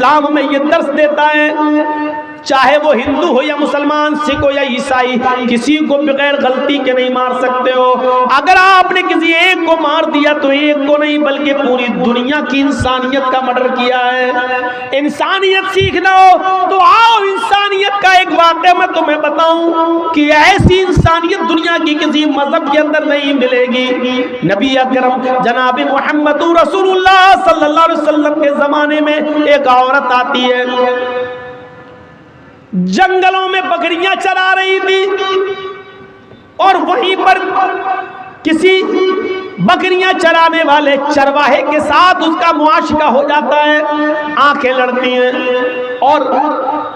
इस्लाम में ये दर्स देता है, चाहे वो हिंदू हो या मुसलमान, सिख हो या ईसाई, किसी को बगैर गलती के नहीं मार सकते हो। अगर आपने किसी एक को मार दिया तो एक को नहीं बल्कि पूरी दुनिया की इंसानियत का मर्डर किया है। इंसानियत सीखना हो तो आओ, इंसानियत का एक वाक़या मैं तुम्हें बताऊं कि ऐसी इंसानियत दुनिया की किसी मजहब के अंदर नहीं मिलेगी। नबी अकरम जनाब मोहम्मद रसूलुल्लाह सल्लल्लाहु अलैहि वसल्लम के जमाने में एक औरत आती है, जंगलों में बकरियां चरा रही थी और वहीं पर किसी बकरियां चराने वाले चरवाहे के साथ उसका मुआशिका हो जाता है। आंखें लड़ती हैं और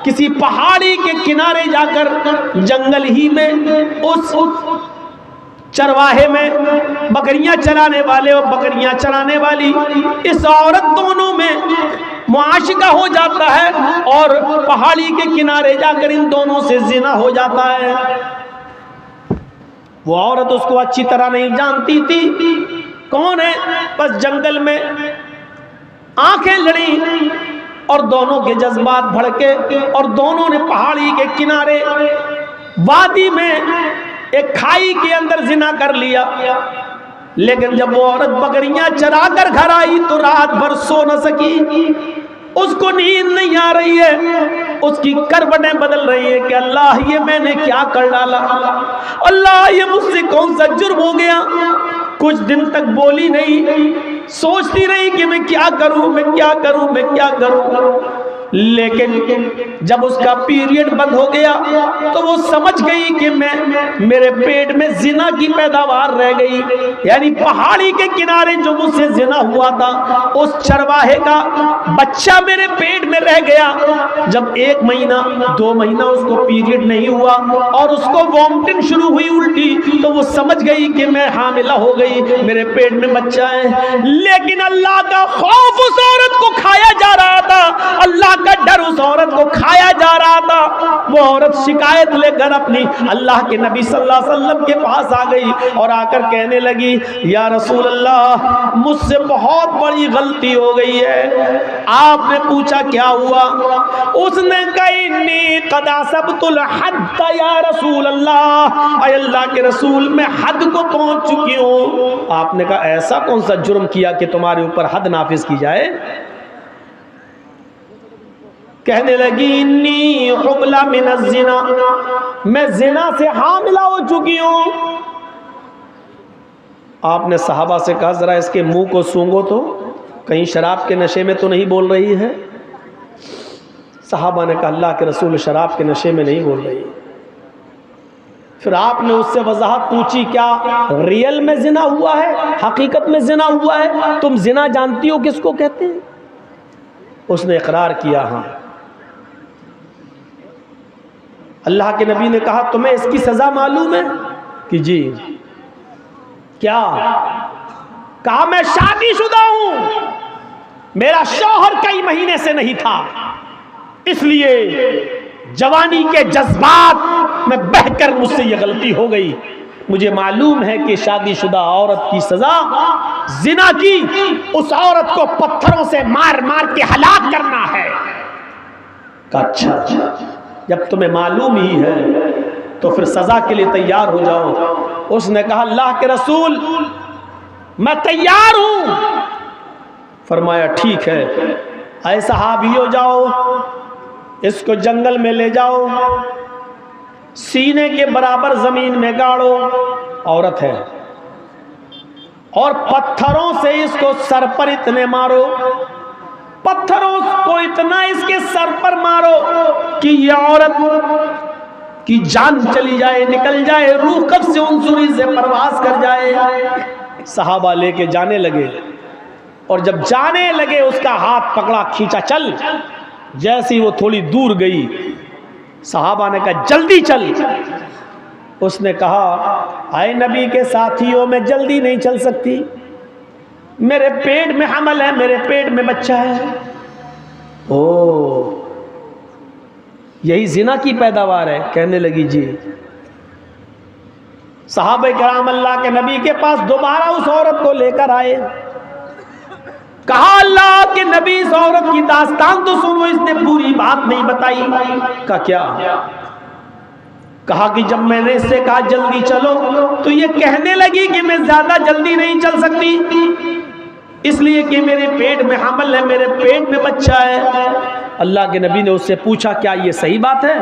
किसी पहाड़ी के किनारे जाकर जंगल ही में उस चरवाहे में बकरियां चराने वाले और बकरियां चराने वाली इस औरत दोनों में मुआशिका हो जाता है और पहाड़ी के किनारे जाकर इन दोनों से जिना हो जाता है। वो औरत उसको अच्छी तरह नहीं जानती थी कौन है, बस जंगल में आंखें लड़ी और दोनों के जज्बात भड़के और दोनों ने पहाड़ी के किनारे वादी में एक खाई के अंदर जिना कर लिया। लेकिन जब वो औरत बकरियां चरा कर घर आई तो रात भर सो न सकी, उसको नींद नहीं आ रही है, उसकी करवटें बदल रही है कि अल्लाह ये मैंने क्या कर डाला, अल्लाह ये मुझसे कौन सा जुर्म हो गया। कुछ दिन तक बोली नहीं, सोचती रही कि मैं क्या करूं, मैं क्या करूं, मैं क्या करूं। लेकिन जब उसका पीरियड बंद हो गया तो वो समझ गई कि मेरे पेट में जिना की पैदावार रह गई, यानी पहाड़ी के किनारे जो मुझसे जिना हुआ था उस चरवाहे का बच्चा मेरे पेट में रह गया। जब 1 महीना 2 महीना उसको पीरियड नहीं हुआ और उसको वॉमिटिंग शुरू हुई उल्टी, तो वो समझ गई कि मैं हामिला हो गई, मेरे पेट में बच्चा है। लेकिन अल्लाह का खौफ उस औरत को खाया जा रहा था, अल्लाह का डर उस औरत को खाया जा रहा था। वो औरत शिकायत लेकर अपनी अल्लाह के नबी सल्लल्लाहु अलैहि वसल्लम के पास आ गई और आकर कहने लगी, या रसूल अल्लाह, मुझसे बहुत बड़ी गलती हो गई है। आपने पूछा क्या हुआ? उसने कहा इन्नी क़द असबतुल हद्द या रसूल अल्लाह, अल्लाह के रसूल मैं हद को पहुंच चुकी हूँ। आपने कहा ऐसा कौन सा जुर्म किया कि तुम्हारे ऊपर हद नाफिज की जाए? कहने लगी इन्नी हुबला मिनज़ ज़िना, मैं जिना से हामिला हो चुकी हूं। आपने सहाबा से कहा जरा इसके मुंह को सूंघो तो कहीं शराब के नशे में तो नहीं बोल रही है। सहाबा ने कहा अल्लाह के रसूल शराब के नशे में नहीं बोल रही। फिर आपने उससे वजाहत पूछी, क्या रियल में जिना हुआ है, हकीकत में जिना हुआ है? तुम जिना जानती हो किसको कहते हैं? उसने इकरार किया हाँ। अल्लाह के नबी ने कहा तुम्हें इसकी सजा मालूम है? कि जी। क्या? कहा मैं शादीशुदा हूं, मेरा शौहर कई महीने से नहीं था, इसलिए जवानी के जज्बात में बहकर मुझसे ये गलती हो गई। मुझे मालूम है कि शादीशुदा औरत की सजा जिना की उस औरत को पत्थरों से मार मार के हलाक करना है। अच्छा, जब तुम्हें मालूम ही है तो फिर सजा के लिए तैयार हो जाओ। उसने कहा अल्लाह के रसूल मैं तैयार हूं। फरमाया ठीक है, ऐ सहाबियो जाओ, इसको जंगल में ले जाओ, सीने के बराबर जमीन में गाड़ो, औरत है, और पत्थरों से इसको सर पर इतने मारो, पत्थरों को इतना इसके सर पर मारो कि ये औरत की जान चली जाए, निकल जाए, रूह कब से उनसुरी से परवास कर जाए। सहाबा लेके जाने लगे और जब जाने लगे उसका हाथ पकड़ा, खींचा, चल। जैसे ही वो थोड़ी दूर गई सहाबा ने कहा जल्दी चल। उसने कहा आए नबी के साथियों मैं जल्दी नहीं चल सकती, मेरे पेट में हमल है, मेरे पेट में बच्चा है। ओ यही जिना की पैदावार है? कहने लगी जी। सहाबा किराम अल्लाह के नबी के पास दोबारा उस औरत को लेकर आए कहा अल्लाह के नबी इस औरत की दास्तान तो सुनो, इसने पूरी बात नहीं बताई। का क्या? कहा कि जब मैंने इससे कहा जल्दी चलो तो ये कहने लगी कि मैं ज्यादा जल्दी नहीं चल सकती, इसलिए कि मेरे पेट में हमल है, मेरे पेट में बच्चा है। अल्लाह के नबी ने उससे पूछा क्या ये सही बात है?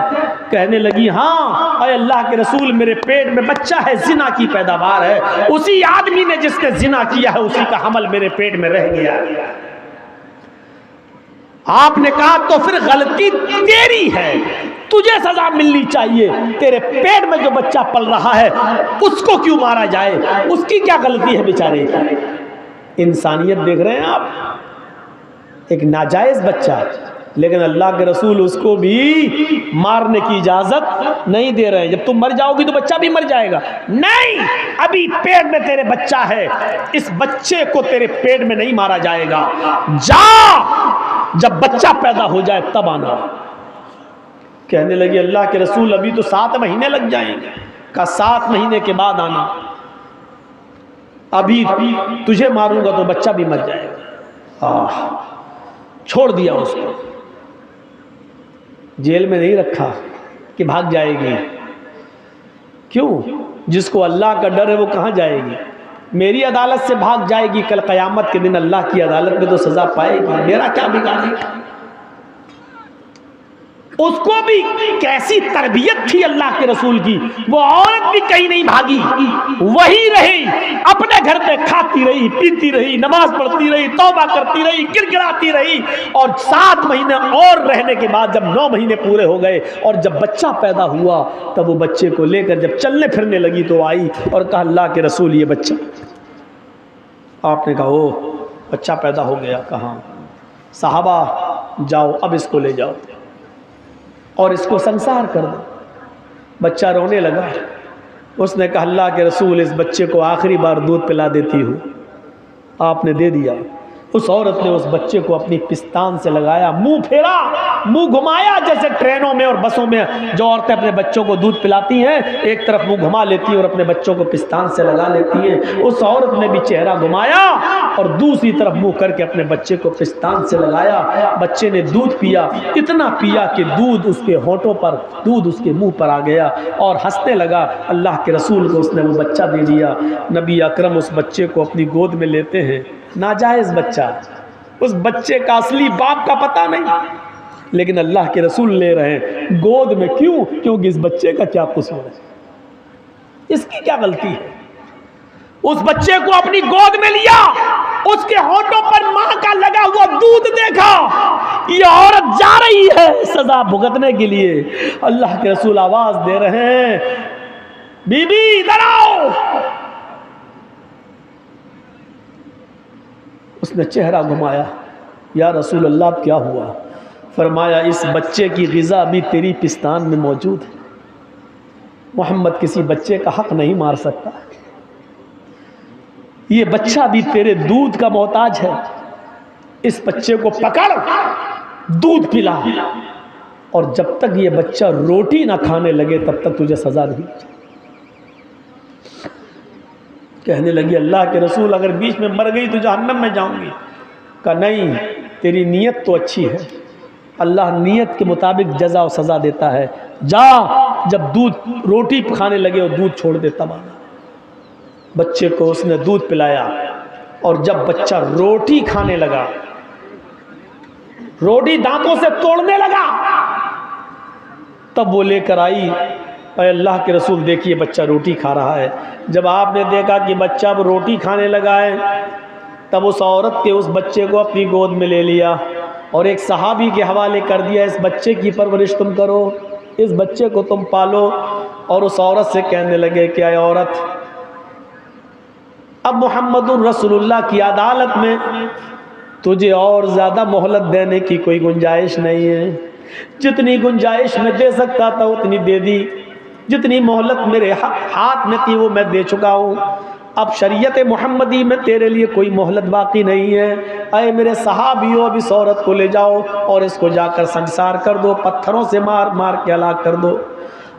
कहने लगी हाँ, अरे अल्लाह के रसूल मेरे पेट में बच्चा है, जिना की पैदावार है, उसी आदमी ने जिसने जिना किया है उसी का हमल मेरे पेट में रह गया। आपने कहा तो फिर गलती तेरी है, तुझे सजा मिलनी चाहिए, तेरे पेट में जो बच्चा पल रहा है उसको क्यों मारा जाए, उसकी क्या गलती है बेचारे की। इंसानियत देख रहे हैं आप, एक नाजायज बच्चा, लेकिन अल्लाह के रसूल उसको भी मारने की इजाजत नहीं दे रहे हैं। जब तुम मर जाओगी तो बच्चा भी मर जाएगा। नहीं, अभी पेट में तेरे बच्चा है, इस बच्चे को तेरे पेट में नहीं मारा जाएगा, जा जब बच्चा पैदा हो जाए तब आना। कहने लगी अल्लाह के रसूल अभी तो 7 महीने लग जाएंगे। कहा 7 महीने के बाद आना, अभी तुझे मारूंगा तो बच्चा भी मर जाएगा। छोड़ दिया उसको, जेल में नहीं रखा कि भाग जाएगी। क्यों? जिसको अल्लाह का डर है वो कहाँ जाएगी? मेरी अदालत से भाग जाएगी, कल क़यामत के दिन अल्लाह की अदालत में तो सजा पाएगी, मेरा क्या बिगाड़ेगा। उसको भी कैसी तरबियत थी अल्लाह के रसूल की, वो औरत भी कहीं नहीं भागी, वही रही, अपने घर पे खाती रही, पीती रही, नमाज पढ़ती रही, तौबा करती रही, गिड़गिड़ाती रही। और 7 महीने और रहने के बाद जब 9 महीने पूरे हो गए और जब बच्चा पैदा हुआ तब वो बच्चे को लेकर जब चलने फिरने लगी तो आई और कहा अल्लाह के रसूल ये बच्चा। आपने कहा ओ बच्चा पैदा हो गया। कहाँ? साहबा जाओ अब इसको ले जाओ और इसको संसार कर दो। बच्चा रोने लगा। उसने कहा अल्लाह के रसूल इस बच्चे को आखिरी बार दूध पिला देती हूँ। आपने दे दिया। उस औरत ने उस बच्चे को अपनी पिस्तान से लगाया, मुंह फेरा, मुंह घुमाया, जैसे ट्रेनों में और बसों में जो औरतें अपने बच्चों को दूध पिलाती हैं, एक तरफ मुंह घुमा लेती हैं और अपने बच्चों को पिस्तान से लगा लेती हैं। उस औरत ने भी चेहरा घुमाया और दूसरी तरफ मुंह करके अपने बच्चे को पिस्तान से लगाया। बच्चे ने दूध पिया, इतना पिया कि दूध उसके होंठों पर, दूध उसके मुंह पर आ गया और हंसने लगा। अल्लाह के रसूल को उसने वो बच्चा दे दिया। नबी अकरम उस बच्चे को अपनी गोद में लेते हैं। नाजायज बच्चा, उस बच्चे का असली बाप का पता नहीं, लेकिन अल्लाह के रसूल ले रहे हैं गोद में। क्यों? क्योंकि इस बच्चे का क्या कसूर है, इसकी क्या गलती है। उस बच्चे को अपनी गोद में लिया, उसके होंठों पर मां का लगा हुआ दूध देखा। ये औरत जा रही है सजा भुगतने के लिए। अल्लाह के रसूल आवाज दे रहे हैं बीबी इधर आओ। उसने चेहरा घुमाया, या रसूल अल्लाह क्या हुआ? फरमाया इस बच्चे की ग़िज़ा भी तेरी पिस्तान में मौजूद है। मोहम्मद किसी बच्चे का हक नहीं मार सकता। ये बच्चा भी तेरे दूध का मोहताज है। इस बच्चे को पकड़, दूध पिला, और जब तक ये बच्चा रोटी ना खाने लगे तब तक तुझे सजा नहीं। कहने लगी अल्लाह के रसूल अगर बीच में मर गई तो जहन्नम में जाऊंगी। कहा नहीं, तेरी नीयत तो अच्छी है, अल्लाह नीयत के मुताबिक जज़ा और सज़ा देता है। जा, जब दूध रोटी खाने लगे और दूध छोड़ दे तब आना। बच्चे को उसने दूध पिलाया और जब बच्चा रोटी खाने लगा, रोटी दांतों से तोड़ने लगा, तब वो लेकर आई। अल्लाह के रसूल देखिए बच्चा रोटी खा रहा है। जब आपने देखा कि बच्चा अब रोटी खाने लगा है, तब उस औरत के उस बच्चे को अपनी गोद में ले लिया और एक सहाबी के हवाले कर दिया, इस बच्चे की परवरिश तुम करो, इस बच्चे को तुम पालो। और उस औरत से कहने लगे कि अय औरत, अब मुहम्मदुर रसूलुल्लाह की अदालत में तुझे और ज़्यादा मोहलत देने की कोई गुंजाइश नहीं है। जितनी गुंजाइश मैं दे सकता था उतनी दे दी, जितनी मोहलत मेरे हाथ में थी वो मैं दे चुका हूँ। अब शरीयत मोहम्मदी में तेरे लिए कोई मोहलत बाकी नहीं है। अरे मेरे सहाबियों, अब इस औरत को ले जाओ और इसको जाकर संसार कर दो, पत्थरों से मार मार के हलाक कर दो।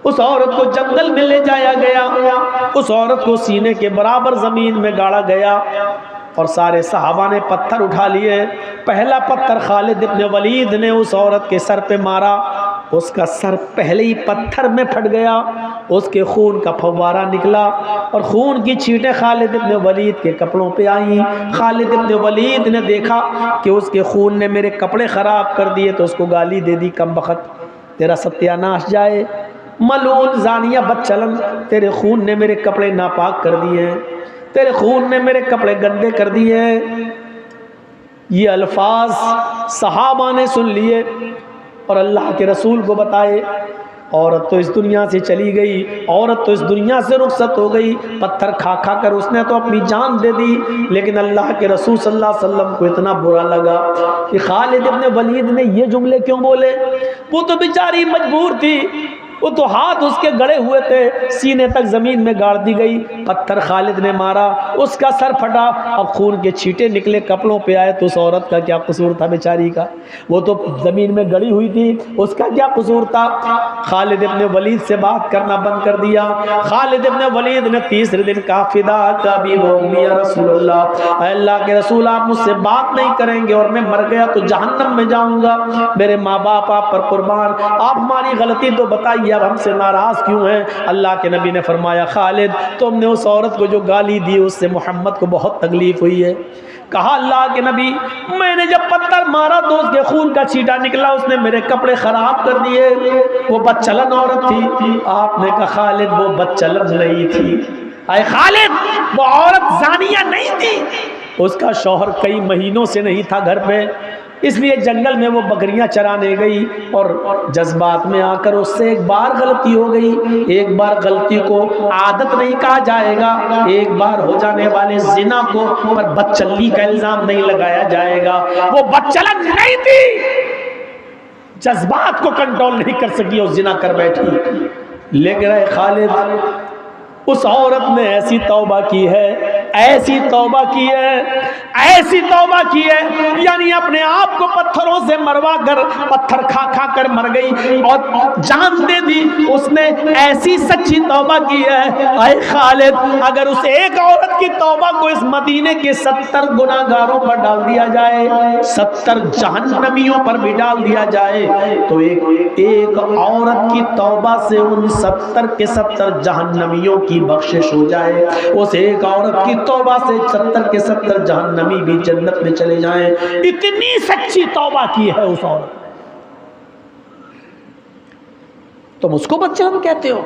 उस औरत को जंगल में ले जाया गया, उस औरत को सीने के बराबर ज़मीन में गाड़ा गया और सारे सहाबा ने पत्थर उठा लिए। पहला पत्थर खालिद इब्न वलीद ने उस औरत के सर पे मारा, उसका सर पहले ही पत्थर में फट गया, उसके खून का फव्वारा निकला और खून की छींटें खालिद इब्न वलीद के कपड़ों पे आई। खालिद इब्न वलीद ने देखा कि उसके खून ने मेरे कपड़े ख़राब कर दिए तो उसको गाली दे दी, कम बख्त तेरा सत्यानाश जाए, मलून जानिया बदचलन, तेरे खून ने मेरे कपड़े नापाक कर दिए हैं, तेरे खून ने मेरे कपड़े गंदे कर दिए हैं। ये अल्फाज सहाबा ने सुन लिए और अल्लाह के रसूल को बताए। औरत तो इस दुनिया से चली गई, औरत तो इस दुनिया से रुखसत हो गई, पत्थर खा खा कर उसने तो अपनी जान दे दी। लेकिन अल्लाह के रसूल सल्लल्लाहु अलैहि वसल्लम को इतना बुरा लगा कि खालिद इब्न वलीद ने ये जुमले क्यों बोले। वो तो बेचारी मजबूर थी, वो तो हाथ उसके गड़े हुए थे, सीने तक ज़मीन में गाड़ दी गई। पत्थर खालिद ने मारा, उसका सर फटा और खून के छींटे निकले, कपड़ों पे आए। तो उस औरत का क्या कसूर था बेचारी का, वो तो ज़मीन में गड़ी हुई थी, उसका क्या कसूर था। खालिद इब्न वलीद से बात करना बंद कर दिया। खालिद इब्न वलीद ने तीसरे दिन कहा, फिदा का भी वो मिया रसूलुल्लाह, अल्लाह के रसूल आप मुझसे बात नहीं करेंगे और मैं मर गया तो जहन्नम में जाऊंगा, मेरे माँ बाप आप पर कुर्बान, आप हमारी गलती तो बताइए, अब हमसे नाराज क्यों हैं। अल्लाह के नबी ने फरमाया, खालिद तुमने उस औरत को जो गाली दी उससे मोहम्मद को बहुत तकलीफ हुई है। कहा, अल्लाह के नबी मैंने जब पत्थर मारा तो उसके खून का छींटा निकला, उसने मेरे कपड़े खराब कर दिए, वो बदचलन औरत थी। आपने कहा, खालिद वो बदचलन नहीं थी, अरे खालिद वो औरत जानिया नहीं थी, उसका शौहर कई महीनों से नहीं था घर पे, इसलिए जंगल में वो बकरियां चराने गई और जज्बात में आकर उससे एक बार गलती हो गई। एक बार गलती को आदत नहीं कहा जाएगा, एक बार हो जाने वाले जिना को पर बदचलनी का इल्जाम नहीं लगाया जाएगा। वो बदचलन नहीं थी, जज्बात को कंट्रोल नहीं कर सकी और जिना कर बैठी। लेकिन खालिद उस औरत ने ऐसी तौबा की है, ऐसी तौबा की है, ऐसी तौबा की है, यानी अपने आप को पत्थरों से मरवा कर, पत्थर खा खा कर मर गई और जान दे दी। उसने ऐसी सच्ची तौबा की है। ऐ खालिद अगर उस एक औरत की तौबा को इस मदीने के 70 गुनाहगारों पर डाल दिया जाए, 70 जहन्नमियों पर भी डाल दिया जाए, तो एक औरत की तौबा से उन 70 के 70 जहन्नमियों की बख्शिश हो जाए। उस एक औरत की तौबा से 70 के 70 जहन्नमी भी जन्नत में चले जाएं। इतनी सच्ची तौबा की है उस औरत ने। तुम उसको बदचलन कहते हो।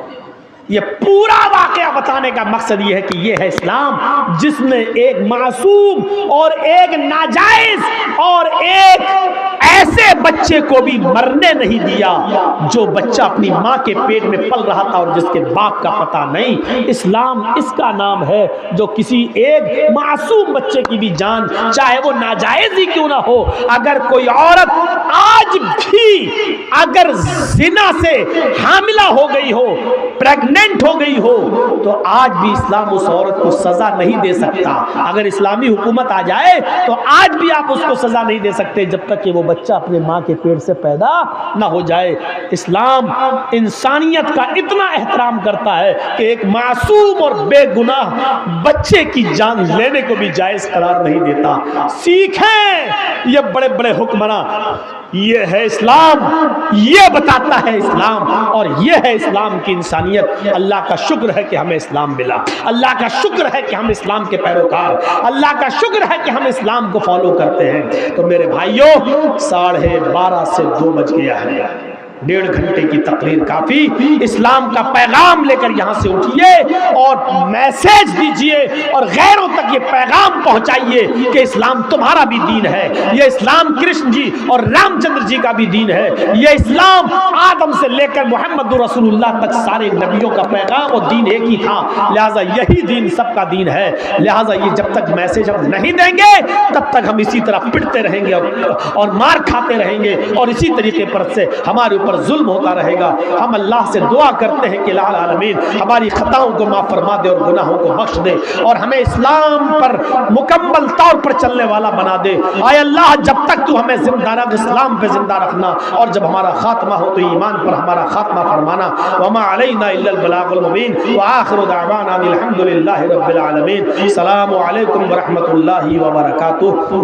ये पूरा वाकया बताने का मकसद ये है कि ये है इस्लाम, जिसने एक मासूम और एक नाजायज और एक ऐसे बच्चे को भी मरने नहीं दिया जो बच्चा अपनी माँ के पेट में पल रहा था और जिसके बाप का पता नहीं। इस्लाम इसका नाम है जो किसी एक मासूम बच्चे की भी जान, चाहे वो नाजायज ही क्यों ना हो, अगर कोई औरत आज भी अगर जिना से हामिला हो गई हो, प्रेग्नेंट हो गई हो, तो आज भी इस्लाम उस औरत को सजा नहीं दे सकता। अगर इस्लामी हुकूमत आ जाए तो आज भी आप उसको सजा नहीं दे सकते जब तक कि वो बच्चा अपने माँ के पेट से पैदा ना हो जाए। इस्लाम इंसानियत का इतना एहतराम करता है कि एक मासूम और बेगुनाह बच्चे की जान लेने को भी जायज करार नहीं देता। सीखें ये बड़े बड़े हुक्मरान, ये है इस्लाम, ये बताता है इस्लाम, और ये है इस्लाम की इंसानियत। अल्लाह का शुक्र है कि हमें इस्लाम मिला, अल्लाह का शुक्र है कि हम इस्लाम के पैरोकार, अल्लाह का शुक्र है कि हम इस्लाम को फॉलो करते हैं। तो मेरे भाइयों 12:30 से 2 बज गया है, 1.5 घंटे की तकरीर काफी। इस्लाम का पैगाम लेकर यहां से उठिए और मैसेज दीजिए और गैरों तक ये पैगाम पहुंचाइए कि इस्लाम तुम्हारा भी दीन है। ये इस्लाम कृष्ण जी और रामचंद्र जी का भी दीन है। ये इस्लाम आदम से लेकर मोहम्मद रसूलुल्लाह तक सारे नबियों का पैगाम और दीन एक ही था, लिहाजा यही दीन सबका दीन है। लिहाजा ये जब तक मैसेज हम नहीं देंगे तब तक हम इसी तरह पिटते रहेंगे और मार खाते रहेंगे और इसी तरीके पर से हमारे ऊपर पर जुल्म होता रहेगा। हम अल्लाह से दुआ करते हैं कि लाल आलमीन हमारी खताओं को माफ फरमा दे और गुनाहों को बख्श दे और हमें इस्लाम पर मुकम्मल तौर पर चलने वाला बना दे। आय अल्लाह, जब तक तू हमें जिंदा रख, इस्लाम पे जिंदा रखना, और जब हमारा खात्मा हो तो ईमान पर हमारा खात्मा फरमाना। वमा अलैना इल्लल बलागुल मुबीन व आखिरु दअवाना अल्हम्दुलिल्लाहि रब्बिल आलमीन। अस्सलामु अलैकुम व रहमतुल्लाहि व बरकातुहू।